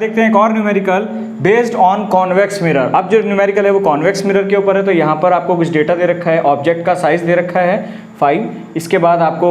देखते हैं एक और numerical based on convex mirror. अब जो न्यूमेरिकल है वो कॉन्वेक्स मिरर के ऊपर है, तो यहाँ पर आपको कुछ डेटा दे रखा है। ऑब्जेक्ट का साइज दे रखा है 5, इसके बाद आपको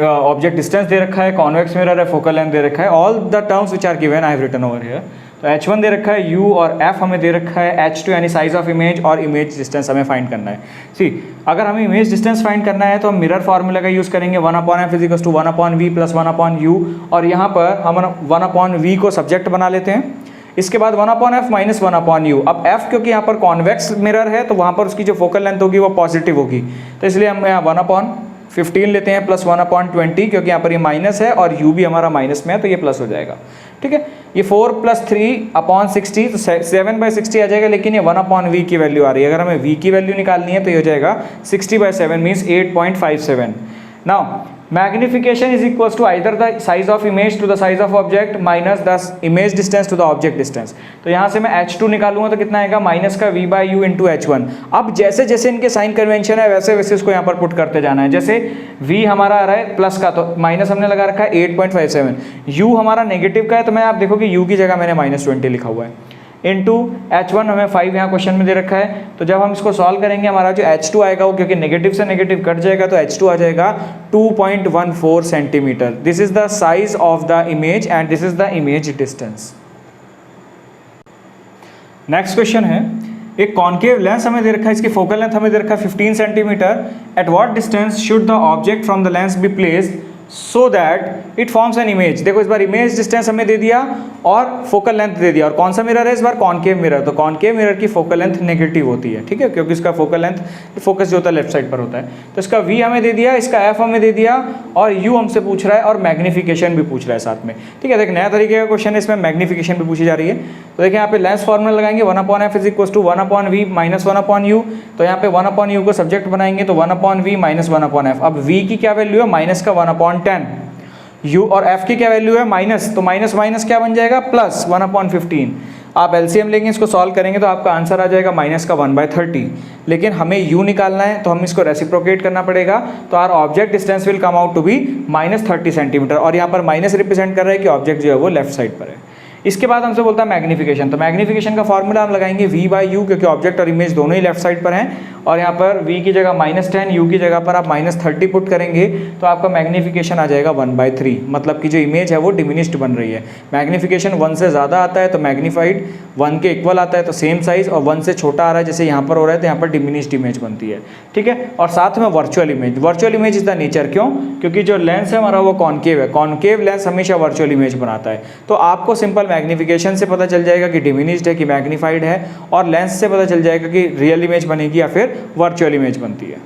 ऑब्जेक्ट डिस्टेंस दे रखा है, कॉन्वेक्स मिरर है, फोकल लेंथ दे रखा है। All the terms which are given I have written over here. तो H1 दे रखा है, U और F हमें दे रखा है, H2 यानी साइज ऑफ इमेज और इमेज डिस्टेंस हमें फाइंड करना है। सी अगर हमें इमेज डिस्टेंस फाइंड करना है तो हम मिरर फार्मूला का यूज़ करेंगे 1/f = 1/v + 1/u, और यहाँ पर हम 1/v को सब्जेक्ट बना लेते हैं। इसके बाद 1/f - 1/u। अब f क्योंकि यहाँ पर कॉन्वेक्स मिरर है तो वहाँ पर उसकी जो फोकल लेंथ होगी वो पॉजिटिव होगी, तो इसलिए हम यहाँ 1/15 लेते हैं प्लस 1/20, क्योंकि यहाँ पर ये माइनस है और u भी हमारा माइनस में है तो ये प्लस हो जाएगा। ठीक है, ये 4 + 3/60 तो 7/60 आ जाएगा, लेकिन ये 1/v की वैल्यू आ रही है। अगर हमें v की वैल्यू निकालनी है तो ये हो जाएगा 60/7 means 8.57। Now magnification is equal to either the size of image to the size of object minus the image distance to the object distance. तो यहाँ से मैं H2 निकालूंगा तो कितना आएगा, माइनस का v/u × H1। अब जैसे जैसे इनके साइन कन्वेंशन है वैसे वैसे इसको यहाँ पर पुट करते जाना है। जैसे v हमारा आ रहा है प्लस का तो माइनस हमने लगा रखा है 8.57, u हमारा नेगेटिव का है तो मैं आप देखोगे u की जगह मैंने -20 लिखा हुआ है, इंटू H1 हमें 5 यहाँ क्वेश्चन में दे रखा है। तो जब हम इसको सॉल्व करेंगे हमारा जो H2 आएगा वो क्योंकि नेगेटिव से नेगेटिव कट जाएगा तो H2 आ जाएगा 2.14 centimetre. This is the size of the image and this is the image distance. Next question है, एक कॉन्केव लेंस हमें दे रखा है, इसकी फोकल लेंथ हमें दे रखा है 15 centimetre. At what distance should the object from the lens be placed so that it forms an image. देखो इस बार इमेज डिस्टेंस हमें दे दिया और फोकल लेंथ दे दिया, और कौन सा मिरर है इस बार, कॉन्केव मिरर। तो कॉन्केव मिरर की फोकल लेंथ नेगेटिव होती है, ठीक है, क्योंकि इसका फोकल लेंथ फोकस जो होता है लेफ्ट साइड पर होता है। तो इसका v हमें दे दिया, इसका f हमें दे दिया, और u हमसे पूछ रहा है और मैग्निफिकेशन भी पूछ रहा है साथ में। ठीक है, देखिए नया तरीके का क्वेश्चन है, इसमें मैग्निफिकेशन भी पूछी जा रही है। तो देखिए यहाँ पे लेंस फॉर्मूला लगाएंगे 1/f = 1/v - 1/u। तो यहाँ पे 1/u को सब्जेक्ट बनाएंगे तो 1/v - 1/f। अब v की क्या वैल्यू है, माइनस का 1/10, u और f की क्या वैल्यू है, माइनस, तो माइनस माइनस क्या बन जाएगा, प्लस 1/15। आप एलसीएम लेंगे, इसको सॉल्व करेंगे तो आपका आंसर आ जाएगा माइनस का 1/30। लेकिन हमें u निकालना है तो हम इसको रेसिप्रोकेट करना पड़ेगा, तो our object distance will come out to be -30 centimetre, और यहाँ पर माइनस रिप्रेजेंट कर रहा है कि ऑब्जेक्ट जो है वो लेफ्ट साइड पर है। इसके बाद हमसे बोलता है मैग्निफिकेशन। तो मैग्निफिकेशन का फॉर्मूला हम लगाएंगे v/u, क्योंकि ऑब्जेक्ट और इमेज दोनों ही लेफ्ट साइड पर हैं, और यहाँ पर v की जगह -10, u की जगह पर आप -30 पुट करेंगे तो आपका मैग्निफिकेशन आ जाएगा 1/3, मतलब कि जो इमेज है वो डिमिनिश्ड बन रही है। मैग्निफिकेशन 1 से ज़्यादा आता है तो मैग्नीफाइड, 1 के इक्वल आता है तो सेम साइज, और 1 से छोटा आ रहा है जैसे यहाँ पर हो रहा है तो यहाँ पर डिमिनिश्ड इमेज बनती है। ठीक है, और साथ में virtual image. Virtual image is the nature, क्यों, क्योंकि जो लेंस है हमारा वो कॉन्केव है, कॉन्केव लेंस हमेशा वर्चुअल इमेज बनाता है। तो आपको सिंपल मैग्निफिकेशन से पता चल जाएगा कि डिमिनिश्ड है कि मैग्नीफाइड है, और लेंस से पता चल जाएगा कि रियल इमेज बनेगी या फिर वर्चुअल इमेज बनती है।